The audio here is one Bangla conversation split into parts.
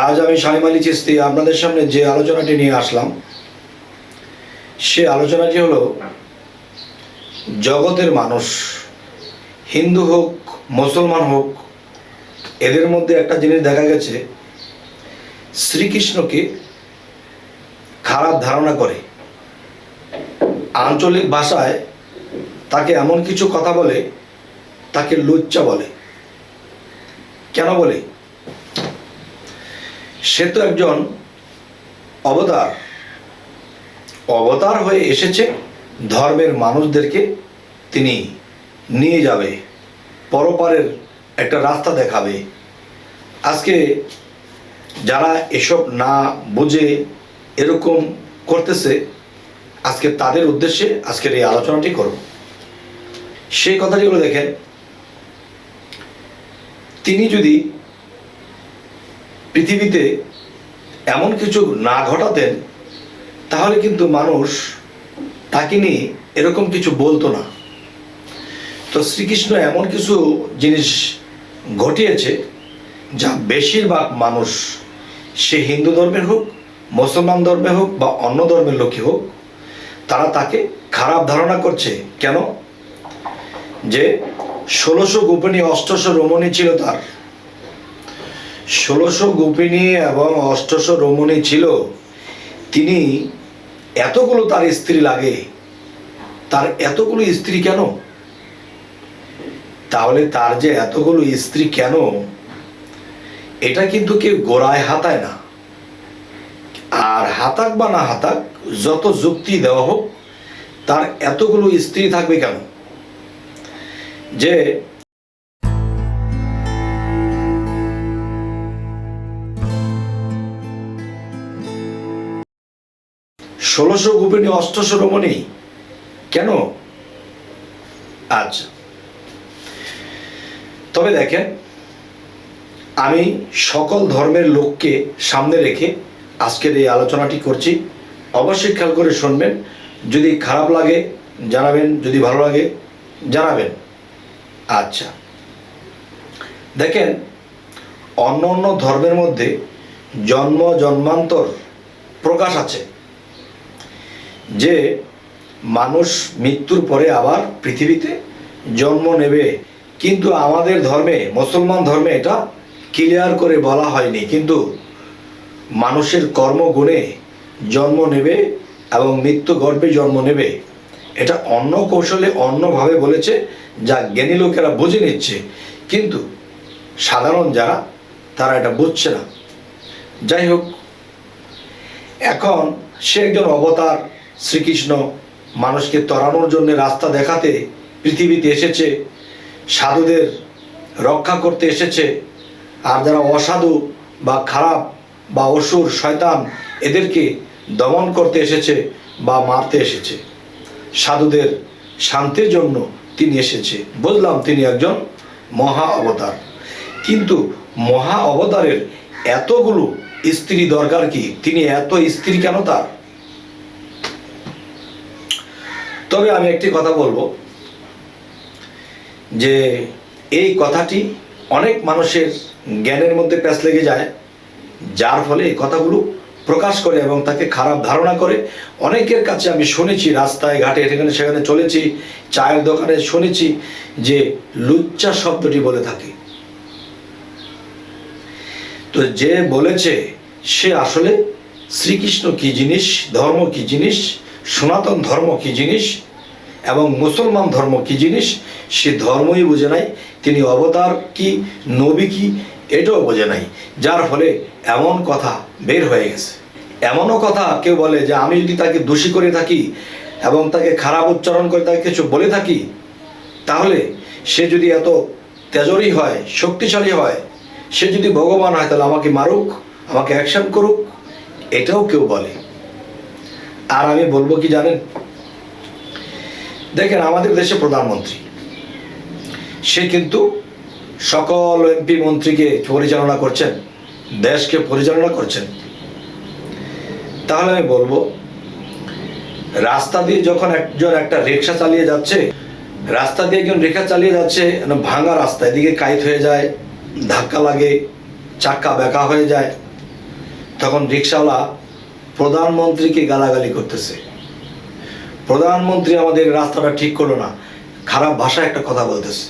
আজ আমি শামীম আলী চিশতি আপনাদের সামনে যে আলোচনাটি নিয়ে আসলাম সে আলোচনাটি হলো জগতের মানুষ, হিন্দু হোক মুসলমান হোক, এদের মধ্যে একটা জিনিস দেখা গেছে, শ্রীকৃষ্ণকে খারাপ ধারণা করে। আঞ্চলিক ভাষায় তাকে এমন কিছু কথা বলে, তাকে লুচ্চা বলে। কেন বলে? সে তো একজন অবতার হয়ে এসেছে, ধর্মের মানুষদেরকে তিনি নিয়ে যাবে, পরপারের একটা রাস্তা দেখাবে। আজকে যারা এসব না বুঝে এরকম করতেছে, আজকে তাদের উদ্দেশ্যে আজকের এই আলোচনাটি করব। সেই কথাটি হলো, দেখেন, তিনি যদি পৃথিবীতে এমন কিছু না ঘটাতেন তাহলে কিন্তু মানুষ তাকে নিয়ে এরকম কিছু বলতো না। তো শ্রীকৃষ্ণ এমন কিছু জিনিস ঘটিয়েছে যা বেশিরভাগ মানুষ, সে হিন্দু ধর্মের হোক, মুসলমান ধর্মের হোক বা অন্য ধর্মের লোকই হোক, তারা তাকে খারাপ ধারণা করছে। কেন? যে 1600 গোপিনী 800 রমণী ছিল তার, 1600 গোপিনী এবং 800 রমণী ছিল। তিনি এতগুলো তার স্ত্রী লাগে, তার এতগুলো স্ত্রী কেন? তাহলে তার যে এতগুলো স্ত্রী কেন, এটা কিন্তু কেউ গোড়ায় হাতায় না। আর হাতাক বা না হাতাক, যত যুক্তি দেওয়া হোক, তার এতগুলো স্ত্রী থাকবে কেন? যে 1600 গোপিনী 800 রমণী কেন? আচ্ছা, তবে দেখেন, আমি সকল ধর্মের লোককে সামনে রেখে আজকের এই আলোচনাটি করছি। অবশ্যই খেয়াল করে শুনবেন। যদি খারাপ লাগে জানাবেন, যদি ভালো লাগে জানাবেন। আচ্ছা, দেখেন, অন্য অন্য ধর্মের মধ্যে জন্ম জন্মান্তর প্রকাশ আছে, যে মানুষ মৃত্যুর পরে আবার পৃথিবীতে জন্ম নেবে। কিন্তু আমাদের ধর্মে, মুসলমান ধর্মে এটা ক্লিয়ার করে বলা হয়নি। কিন্তু মানুষের কর্মগুণে জন্ম নেবে এবং মৃত্যু গর্ভে জন্ম নেবে, এটা অন্য কৌশলে অন্যভাবে বলেছে, যা জ্ঞানী লোকেরা বুঝে নিচ্ছে। কিন্তু সাধারণ যারা, তারা এটা বুঝছে না। যাই হোক, এখন সে একজন অবতার, শ্রীকৃষ্ণ মানুষকে তরানোর জন্য রাস্তা দেখাতে পৃথিবীতে এসেছে, সাধুদের রক্ষা করতে এসেছে। আর যারা অসাধু বা খারাপ বা অসুর শয়তান, এদেরকে দমন করতে এসেছে বা মারতে এসেছে। সাধুদের শান্তির জন্য তিনি এসেছে। বুঝলাম তিনি একজন মহা অবতার, কিন্তু মহা অবতারের এতগুলো স্ত্রী দরকার কি? তিনি এত স্ত্রী কেন তার? তবে আমি একটি কথা বলবো, যে এই কথাটি অনেক মানুষের জ্ঞানের মধ্যে প্যাঁচ লেগে যায়, যার ফলে এই কথাগুলো প্রকাশ করে এবং তাকে খারাপ ধারণা করে। অনেকের কাছে আমি শুনেছি, রাস্তায় ঘাটে এখানে সেখানে চলেছি, চায়ের দোকানে শুনেছি যে লুচ্চা শব্দটি বলে থাকে। তো যে বলেছে সে আসলে শ্রীকৃষ্ণ কি জিনিস, ধর্ম কি জিনিস, সনাতন ধর্ম কি জিনিস এবং মুসলমান ধর্ম কি জিনিস, সে ধর্মই বোঝে নাই। তিনি অবতার কি, নবী কি, এটাও বোঝে নাই। যার ফলে এমন কথা বের হয়ে গেছে। এমনও কথা কেউ বলে যে আমি যদি তাকে দোষী করে থাকি এবং তাকে খারাপ উচ্চারণ করে তাকে কিছু বলে থাকি, তাহলে সে যদি এত তেজরি হয়, শক্তিশালী হয়, সে যদি ভগবান হয়, তাহলে আমাকে মারুক, আমাকে অ্যাকশন করুক, এটাও কেউ বলে। আর আমি বলবো কি জানেন, দেখেন, আমাদের দেশে প্রধানমন্ত্রী, সে কিন্তু সকল এমপি মন্ত্রীকে পরিচালনা করছেন, দেশকে পরিচালনা করছেন। তাহলে আমি বলবো, রাস্তা দিয়ে যখন একজন একটা রিক্সা চালিয়ে যাচ্ছে, রাস্তা দিয়ে একজন রিক্সা চালিয়ে যাচ্ছে, ভাঙা রাস্তা, এদিকে কাইত হয়ে যায়, ধাক্কা লাগে, চাক্কা বেঁকা হয়ে যায়, তখন রিক্সাওয়ালা প্রধানমন্ত্রীকে গালাগালি করতেছে, প্রধানমন্ত্রী আমাদের রাস্তাটা ঠিক করলো না, খারাপ ভাষায় একটা কথা বলতেছে।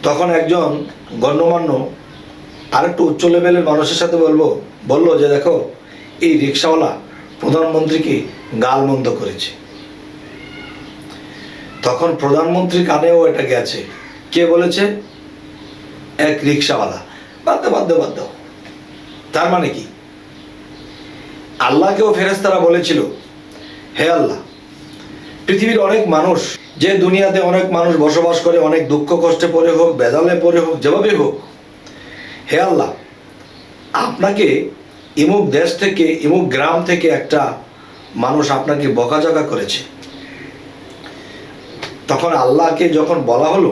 তখন একজন গণ্যমান্য আরেকটু উচ্চ লেভেলের মানুষের সাথে বললো যে দেখো, এই রিক্সাওয়ালা প্রধানমন্ত্রীকে গালমন্দ করেছে। তখন প্রধানমন্ত্রীর কানেও এটা গেছে। কে বলেছে? এক রিক্সাওয়ালা। বাদ দাও। তার মানে কি? আল্লাহকেও ফেরেশতারা বলেছিল, হে আল্লাহ, পৃথিবীর অনেক মানুষ, যে দুনিয়াতে অনেক মানুষ বসবাস করে, অনেক দুঃখ কষ্টে পড়ে হোক, বেজালে পড়ে হোক, যেভাবে হোক, হে আল্লাহ, আপনাকে ইমুক দেশ থেকে, ইমুক গ্রাম থেকে একটা মানুষ আপনাকে বকাঝকা করেছে। তখন আল্লাহকে যখন বলা হলো,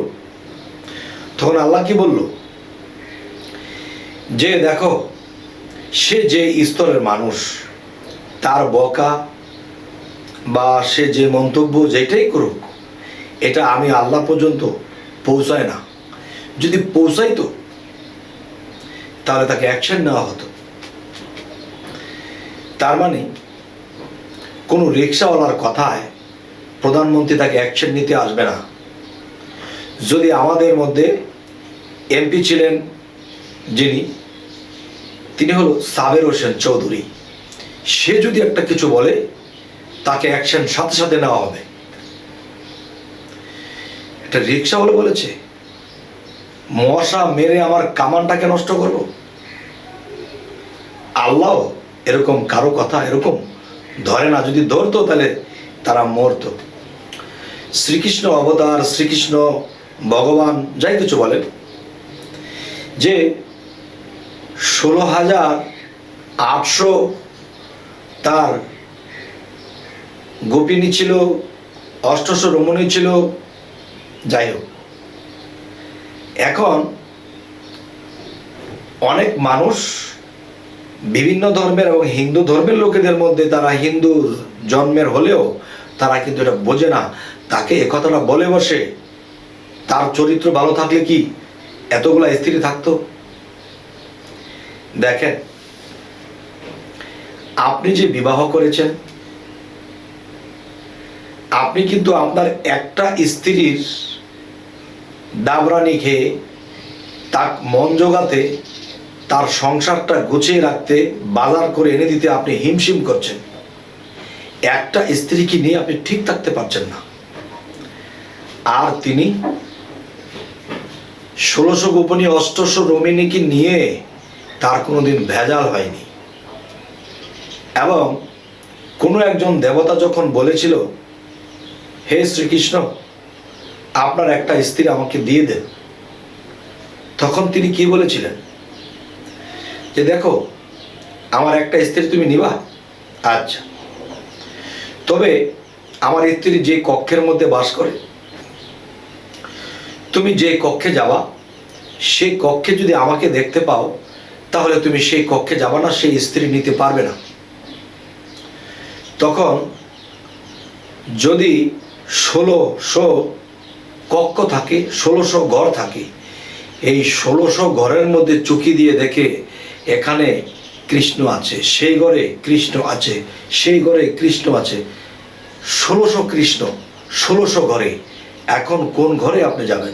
তখন আল্লাহ কি বলল? যে দেখো, সে যে স্তরের মানুষ, তার বকা বা সে যে মন্তব্য যেটাই করুক, এটা আমি আল্লাহ পর্যন্ত পৌঁছায় না। যদি পৌঁছাইতো তাহলে তাকে অ্যাকশন নেওয়া হতো। তার মানে কোনো রিক্সাওয়ালার কথায় প্রধানমন্ত্রী তাকে অ্যাকশন নিতে আসবে না। যদি আমাদের মধ্যে এমপি ছিলেন যিনি, তিনি হলো সাবের হোসেন চৌধুরী, সে যদি একটা কিছু বলে তাকে অ্যাকশন সাথে সাথে নেওয়া হবে। একটা রিক্সাওয়ালা বলেছে, মশা মেরে আমার কামানটাকে নষ্ট করব। আল্লাহ এরকম কারো কথা এরকম ধরে না। যদি ধরতো তাহলে তারা মরতো। শ্রীকৃষ্ণ অবতার, শ্রীকৃষ্ণ ভগবান যাই কিছু বলেন, যে 16,800 তার গোপিনী ছিল, 800 রমণী ছিল, যাই হোক, এখন অনেক মানুষ বিভিন্ন ধর্মের এবং হিন্দু ধর্মের লোকেদের মধ্যে, তারা হিন্দু জন্মের হলেও তারা কিন্তু এটা বোঝে না। তাকে এ কথাটা বলে বসে, তার চরিত্র ভালো থাকলে কি এতগুলা স্ত্রী থাকতো? দেখেন, আপনি যে বিবাহ করেছেন, আপনি কিন্তু আপনার একটা স্ত্রীর ডাবরানি খেয়ে তার মন জোগাতে, তার সংসারটা গুছিয়ে রাখতে, বাজার করে এনে দিতে আপনি হিমশিম করছেন। একটা স্ত্রীকে নিয়ে আপনি ঠিক থাকতে পারছেন না। আর তিনি 1600 গোপনী 800 রমণীকে নিয়ে তার কোনোদিন ভেজাল হয়নি। এবং কোনো একজন দেবতা যখন বলেছিল, হে শ্রীকৃষ্ণ, আপনার একটা স্ত্রী আমাকে দিয়ে দেন, তখন তিনি কি বলেছিলেন? যে দেখো, আমার একটা স্ত্রী তুমি নিবা, আচ্ছা, তবে আমার স্ত্রী যে কক্ষের মধ্যে বাস করে, তুমি যে কক্ষে যাবা, সেই কক্ষে যদি আমাকে দেখতে পাও, তাহলে তুমি সেই কক্ষে যাবা না, সেই স্ত্রী নিতে পারবে না। তখন যদি 1600 কক্ষ থাকে, 1600 ঘর থাকে, এই 1600 ঘরের মধ্যে চুকি দিয়ে দেখে এখানে কৃষ্ণ আছে, সেই ঘরে কৃষ্ণ আছে, সেই ঘরে কৃষ্ণ আছে, 1600 কৃষ্ণ 1600 ঘরে, এখন কোন ঘরে আপনি যাবেন?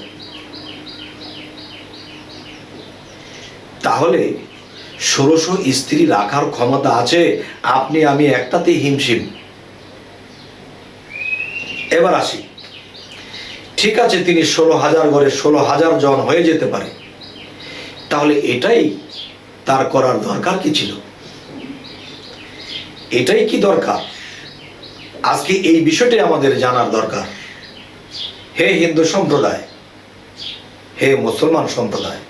তাহলে 1600 স্ত্রী রাখার ক্ষমতা আছে, আপনি আমি একটাতেই হিমশিম। এবার আসি, ঠিক আছে, তিনি 16,000 ঘরে 16,000 জন হয়ে যেতে পারে, তাহলে এটাই তার করার দরকার কি ছিল? এটাই কি দরকার? আজকে এই বিষয়টাই আমাদের জানার দরকার। হে হিন্দু সম্প্রদায়, হে মুসলমান সম্প্রদায়,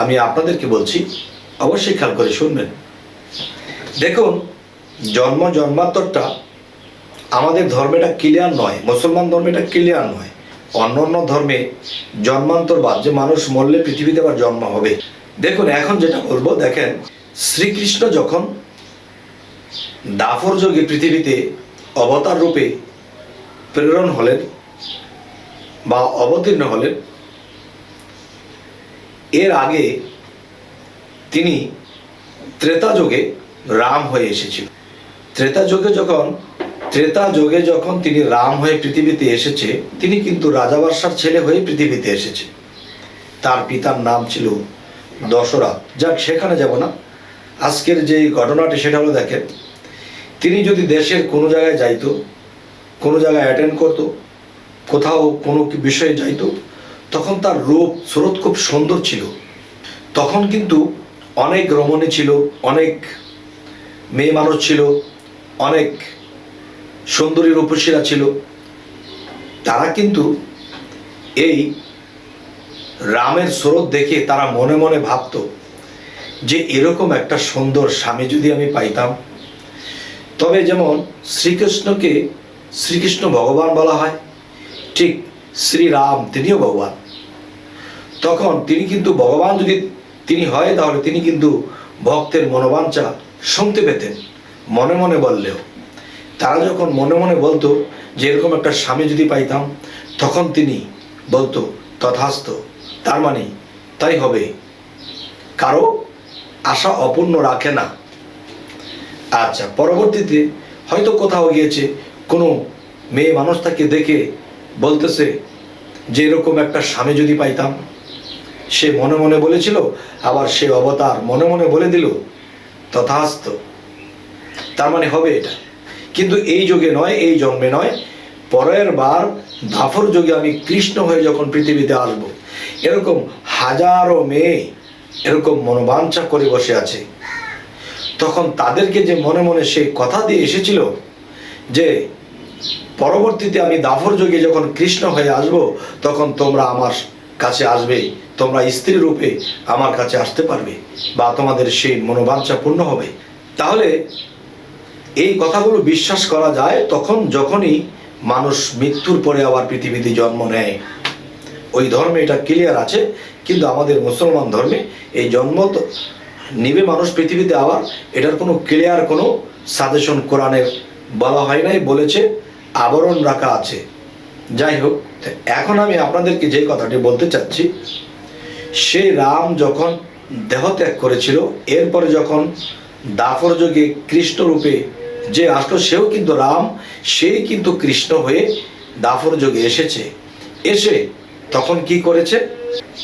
আমি আপনাদেরকে বলছি, অবশ্যই খেয়াল করে শুনবেন। দেখুন, জন্মান্তরটা আমাদের ধর্মেটা ক্লিয়ার নয়, মুসলমান ধর্মেটা ক্লিয়ার নয়। অন্য অন্য ধর্মে জন্মান্তরবাদ, যে মানুষ মরলে পৃথিবীতে আবার জন্ম হবে। দেখুন, এখন যেটা বলবো, দেখেন, শ্রীকৃষ্ণ যখন দাপর যুগে পৃথিবীতে অবতার রূপে প্রেরণ হলেন বা অবতীর্ণ হলেন, এর আগে তিনি ত্রেতা যুগে রাম হয়ে এসেছিল। ত্রেতা যুগে যখন তিনি রাম হয়ে পৃথিবীতে এসেছে, তিনি কিন্তু রাজা বাদশার ছেলে হয়ে পৃথিবীতে এসেছে। তার পিতার নাম ছিল দশরথ। যাক, সেখানে যাব না। আজকের যে ঘটনাটি সেটা হলো, দেখেন, তিনি যদি দেশের কোনো জায়গায় যাইতো, কোনো জায়গায় অ্যাটেন্ড করতো, কোথাও কোনো বিষয়ে যাইতো, তখন তার রূপ স্রোত খুব সুন্দর ছিল। তখন কিন্তু অনেক রমণী ছিল, অনেক মেয়ে মানুষ ছিল, অনেক সুন্দরী রূপসীরা ছিল। তারা কিন্তু এই রামের স্রোত দেখে তারা মনে মনে ভাবত যে এরকম একটা সুন্দর স্বামী যদি আমি পাইতাম। তবে যেমন শ্রীকৃষ্ণকে শ্রীকৃষ্ণ ভগবান বলা হয়, ঠিক শ্রীরাম তিনিও ভগবান। তখন তিনি কিন্তু ভগবান যদি তিনি হয়, তাহলে তিনি কিন্তু ভক্তের মনোবাঞ্ছা শুনতে পেতেন মনে মনে বললেও। তারা যখন মনে মনে বলতো যে এরকম একটা স্বামী যদি পাইতাম, তখন তিনি বলতো তথাস্তু, তার মানে তাই হবে। কারো আশা অপূর্ণ রাখে না। আচ্ছা, পরবর্তীতে হয়তো কোথাও গিয়েছে, কোনো মেয়ে মানুষ তাকে দেখে বলতেছে যে এরকম একটা স্বামী যদি পাইতাম। সে মনে মনে বলেছিল, আবার সে অবতার মনে মনে বলে দিল তথাস্তু, তার মানে হবে এটা। কিন্তু এই যুগে নয়, এই জন্মে নয়, পরের বার দাপর যুগে আমি কৃষ্ণ হয়ে যখন পৃথিবীতে আসব, এরকম হাজারো মেয়ে এরকম মনোবাঞ্ছা করে বসে আছে। তখন তাদেরকে যে মনে মনে সে কথা দিয়ে এসেছিল যে পরবর্তীতে আমি দাপর যুগে যখন কৃষ্ণ হয়ে আসব, তখন তোমরা আমার কাছে আসবে, তোমরা স্ত্রী রূপে আমার কাছে আসতে পারবে, বা তোমাদের সেই মনোবাঞ্ছা পূর্ণ হবে। তাহলে এই কথাগুলো বিশ্বাস করা যায় তখন যখনই মানুষ মৃত্যুর পরে আবার পৃথিবীতে জন্ম নেয়। ওই ধর্মে এটা ক্লিয়ার আছে, কিন্তু আমাদের মুসলমান ধর্মে এই জন্ম তো নিবে মানুষ পৃথিবীতে আবার, এটার কোনো ক্লিয়ার কোনো সাজেশন কোরআনের বলা হয় নাই, বলেছে আবরণ রাখা আছে। যাই হোক, এখন আমি আপনাদেরকে যে কথাটি বলতে চাচ্ছি, সে রাম যখন দেহত্যাগ করেছিল, এরপরে যখন দাপর যুগে কৃষ্ণ রূপে যে আসলো, সেও কিন্তু রাম, সেই কিন্তু কৃষ্ণ হয়ে দাপর যুগে এসেছে। এসে তখন কি করেছে,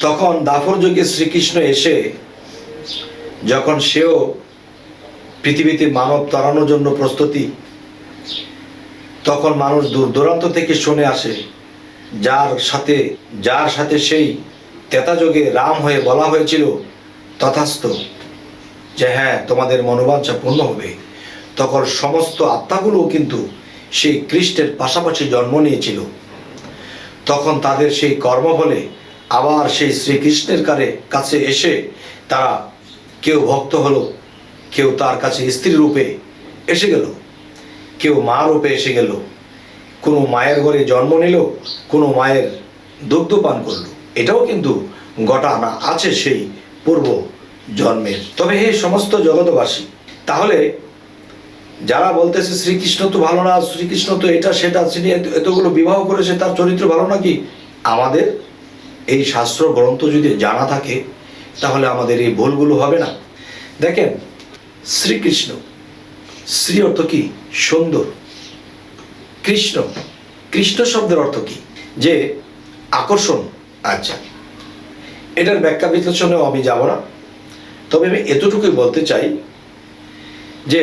তখন দাপর যুগে শ্রীকৃষ্ণ এসে যখন সেও পৃথিবীতে মানব তাড়ানোর জন্য প্রস্তুতি, তখন মানুষ দূর দূরান্ত থেকে শুনে আসে, যার সাথে সেই ত্রেতা যুগে রাম হয়ে বলা হয়েছিল তথাস্তু, যে হ্যাঁ তোমাদের মনোবাঞ্ছা পূর্ণ হবে। তখন সমস্ত আত্মাগুলো কিন্তু সেই কৃষ্ণের পাশাপাশি জন্ম নিয়েছিল। তখন তাদের সেই কর্মফলে আবার সেই শ্রীকৃষ্ণের কাছে এসে তারা কেউ ভক্ত হলো, কেউ তার কাছে স্ত্রী রূপে এসে গেল, কেউ মা রূপে এসে গেল, কোনো মায়ের ঘরে জন্ম নিল, কোনো মায়ের দুগ্ধ পান করলো। এটাও কিন্তু ঘটনা আছে সেই পূর্ব জন্মের। তবে হে সমস্ত জগতবাসী, তাহলে যারা বলতেছে শ্রীকৃষ্ণ তো ভালো না, শ্রীকৃষ্ণ তো এটা সেটা, তিনি এতগুলো বিবাহ করেছে, তার চরিত্র ভালো নাকি, আমাদের এই শাস্ত্র গ্রন্থ যদি জানা থাকে তাহলে আমাদের এই ভুলগুলো হবে না। দেখেন, শ্রীকৃষ্ণ, শ্রী অর্থ কি? সুন্দর। কৃষ্ণ, কৃষ্ণ শব্দের অর্থ কি? যে আকর্ষণ। আচ্ছা, এটার ব্যাখ্যা বিশ্লেষণেও আমি যাব না, তবে আমি এতটুকুই বলতে চাই যে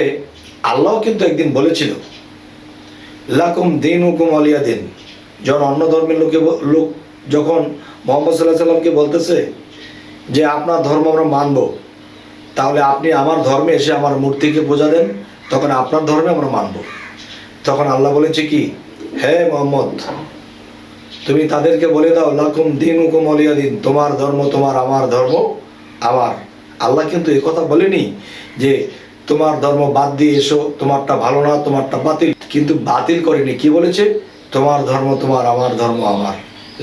আল্লাহ কিন্তু একদিন বলেছিল লাকুম দীনুকুম ওয়ালিয়া দিন। যখন অন্য ধর্মের লোক যখন মোহাম্মদ সাল্লাল্লাহু আলাইহি সাল্লামকে বলতেছে যে আপনার ধর্ম আমরা মানব, তাহলে আপনি আমার ধর্মে এসে আমার মূর্তিকে পূজা দেন, তখন আপনার ধর্মে আমরা মানব। তখন আল্লাহ বলেছে কি, হে মোহাম্মদ, তুমি তাদেরকে বলে দাও লাকুম দীনুকুম ওয়ালিয়া দিন, তোমার ধর্ম তোমার, আমার ধর্ম আমার। আল্লাহ কিন্তু এই কথা বলেনি যে তোমার ধর্ম বাদ দিয়ে এসো, তোমারটা ভালো না, তোমারটা বাতিল, কিন্তু বাতিল করেনি। কি বলেছে? তোমার ধর্ম তোমার, আমার ধর্ম আমার,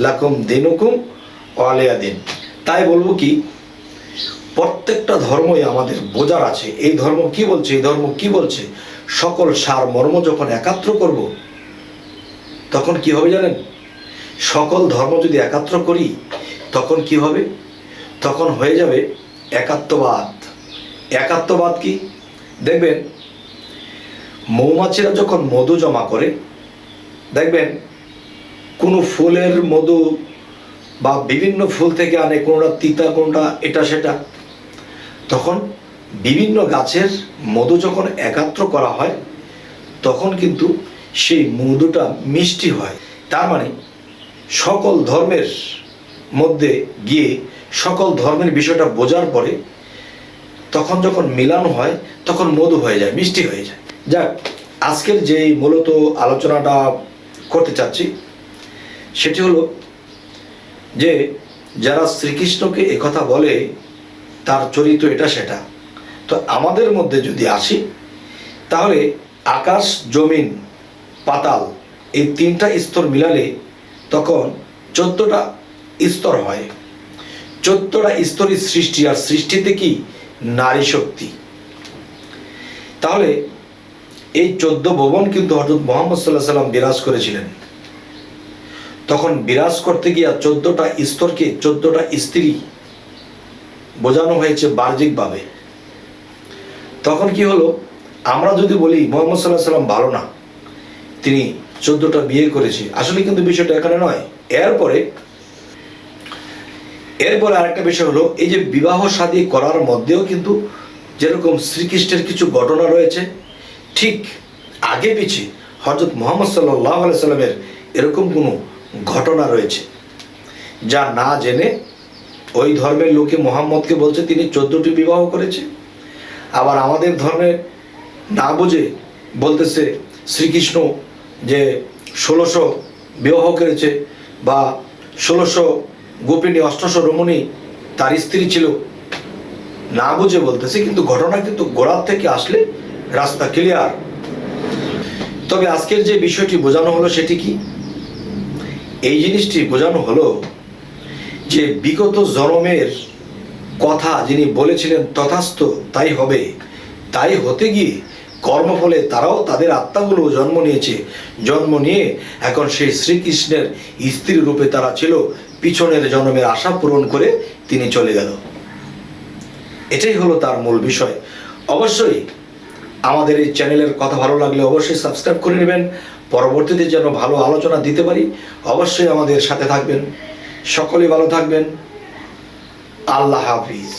লাকুম দীনুকুম ওয়ালিয়া দিন। তাই বলবো কি, প্রত্যেকটা ধর্মই আমাদের বোঝার আছে। এই ধর্ম কি বলছে, এই ধর্ম কি বলছে, সকল সার মর্ম যখন একাত্র করব, তখন কি হবে জানেন? সকল ধর্ম যদি একাত্র করি তখন কি হবে? তখন হয়ে যাবে একাত্মবাদ। একাত্মবাদ কি? দেখবেন মৌমাছিরা যখন মধু জমা করে, দেখবেন কোনো ফুলের মধু বা বিভিন্ন ফুল থেকে আনে, কোনোটা তিতা, কোনোটা এটা সেটা, তখন বিভিন্ন গাছের মধু যখন একাত্র করা হয় তখন কিন্তু সেই মধুটা মিষ্টি হয়। তার মানে সকল ধর্মের মধ্যে গিয়ে সকল ধর্মের বিষয়টা বোঝার পরে তখন যখন মিলান হয় তখন মধু হয়ে যায়, মিষ্টি হয়ে যায়। যাক, আজকের যেই মূলত আলোচনাটা করতে চাচ্ছি সেটি হলো যে যারা শ্রীকৃষ্ণকে একথা বলে তার চরিত্র এটা সেটা, তো আমাদের মধ্যে যদি আসি তাহলে আকাশ, জমিন, পাতাল এই তিনটা স্তর মিলালে তখন 14টা স্তর হয়। 14টা স্তরই সৃষ্টি, আর সৃষ্টিতে কি নারী শক্তি। তাহলে এই 14 ভুবন কিন্তু হযরত মুহাম্মদ সাল্লাল্লাহু আলাইহি সাল্লাম বিরাজ করেছিলেন। তখন বিরাজ করতে গিয়ে 14টা স্তরকে 14টা স্ত্রী বোঝানো হয়েছে বাহ্যিকভাবে। তখন কি হলো, আমরা যদি বলি মুহাম্মদ সাল্লাল্লাহু আলাইহি সাল্লাম ভালো না, তিনি 14টা বিয়ে করেছে, আসলে কিন্তু বিষয়টা এখানে নয়। এরপরে আরেকটা বিষয় হলো, এই যে বিবাহ শাদী করার মধ্যেও কিন্তু যেরকম শ্রীকৃষ্ণের কিছু ঘটনা রয়েছে, ঠিক আগে পিছে হযরত মুহাম্মদ সাল্লাল্লাহু আলাইহি সাল্লামের এরকম কোনো ঘটনা রয়েছে যা না জেনে ওই ধর্মের লোকে মুহাম্মদকে বলছে তিনি 14টি বিবাহ করেছে, আবার আমাদের ধর্মে না বুঝে বলতেছে শ্রীকৃষ্ণ যে 1600 বিবাহ করেছে, বা 1600 গোপিনী 800 রমণী তার স্ত্রী ছিল, না বুঝে বলতেছে। কিন্তু ঘটনা কিন্তু গোড়ার থেকে আসলে রাস্তা ক্লিয়ার। তবে আজকের যে বিষয়টি বোঝানো হলো সেটি কি? এই জিনিসটি বোঝানো হলো যে বিগত জন্মের কথা যিনি বলেছিলেন তথাস্তু তাই হবে, তাই হতে গিয়ে কর্মফলে তারাও তাদের আত্মাগুলো জন্ম নিয়েছে, জন্ম নিয়ে এখন সেই শ্রীকৃষ্ণের স্ত্রী রূপে তারা ছিল, পিছনের জন্মের আশা পূরণ করে তিনি চলে গেল। এটাই হলো তার মূল বিষয়। অবশ্যই আমাদের এই চ্যানেলের কথা ভালো লাগলে অবশ্যই সাবস্ক্রাইব করে নেবেন, পরবর্তীতে যেন ভালো আলোচনা দিতে পারি। অবশ্যই আমাদের সাথে থাকবেন। সকলেই ভালো থাকবেন। আল্লাহ হাফিজ।